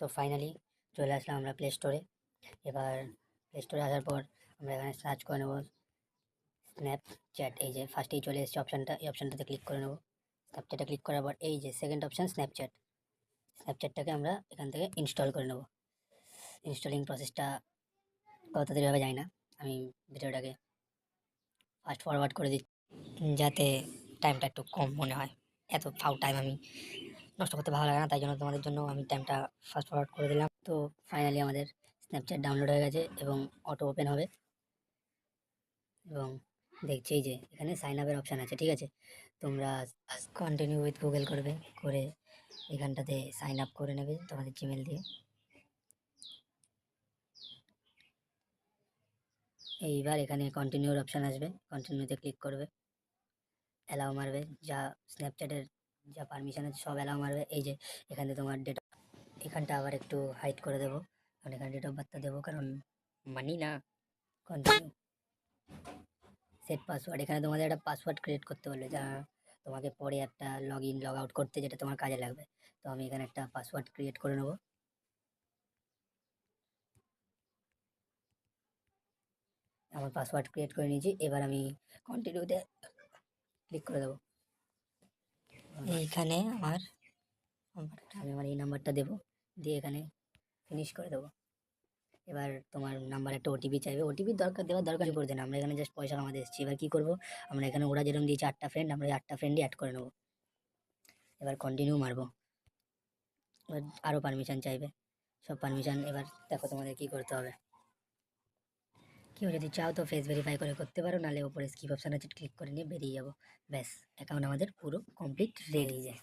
তো ফাইনালি চলে আসলাম আমরা প্লে স্টোরে। এবার প্লে স্টোরে আসার পর আমরা এখানে সার্চ করে নেব স্ন্যাপচ্যাট। এই যে ফার্স্টেই চলে এসেছে অপশানটা, এই অপশানটাতে ক্লিক করে নেব। স্ন্যাপচ্যাটে ক্লিক করার পর এই যে সেকেন্ড অপশান স্ন্যাপচ্যাটটাকে আমরা এখান থেকে ইনস্টল করে নেব। ইনস্টলিং প্রসেসটা কত তাড়াতাড়ি যায় না, আমি ভিডিওটাকে ফাস্ট ফরওয়ার্ড করে দিচ্ছি যাতে টাইমটা একটু কম মনে হয়। এত ফাউ টাইম আমি নষ্ট করতে ভালো লাগে না, তাই জন্য তোমাদের জন্য আমি টাইমটা ফাস্ট ফরওয়ার্ড করে দিলাম। তো ফাইনালি আমাদের স্ন্যাপচ্যাট ডাউনলোড হয়ে গেছে এবং অটো ওপেন হবে এবং দেখছি যে এখানে সাইন আপের অপশান আছে। ঠিক আছে, তোমরা কন্টিনিউ উইথ গুগল করবে, করে এখানটাতে সাইন আপ করে নেবে তোমাদের জিমেল দিয়ে। এইবার এখানে কন্টিনিউর অপশান আসবে, কন্টিনিউতে ক্লিক করবে, অ্যালাউ মারবে, যা স্ন্যাপচ্যাটের যা পারমিশন আছে সব অ্যালাউ মারবে। এই যে এখানে তোমার ডেট, এখানটা আবার একটু হাইড করে দেবো, কারণ এখানে ডেট অফ বার্থটা দেবো, কারণ মানি না। কন্টিনিউ, সেট পাসওয়ার্ড, এখানে তোমাদের একটা পাসওয়ার্ড ক্রিয়েট করতে বলবে, যা তোমাকে পরে একটা লগ ইন লগ আউট করতে যেটা তোমার কাজে লাগবে। তো আমি এখানে একটা পাসওয়ার্ড ক্রিয়েট করে নেবো। আমার পাসওয়ার্ড ক্রিয়েট করে নিয়েছি, এবার আমি কন্টিনিউতে ক্লিক করে দেবো। এইখানে আমি আমার এই নাম্বারটা দেবো, দিয়ে এখানে ফিনিশ করে দেবো। এবার তোমার নাম্বার একটা ওটিপি চাইবে, ওটিপির দেওয়ার দরকার পড়ছে না, আমরা এখানে জাস্ট পয়সা কামাতে এসেছি। এবার কী করবো, আমরা এখানে ওরা যেরকম দিয়েছে 8টা ফ্রেন্ড, আমরা 8টা ফ্রেন্ডই অ্যাড করে নেবো। এবার কন্টিনিউ মারবো, এবার আরও পারমিশন চাইবে, সব পারমিশন। এবার দেখো তোমাদের কী করতে হবে। কেউ যদি চাও তো ফেস ভেরিফাই করে করতে পারো, নাহলে ওপরে স্কিপ অপশান আছে, ক্লিক করে নিয়ে বেরিয়ে যাবো। ব্যাস, অ্যাকাউন্ট আমাদের পুরো কমপ্লিট রেডি যায়।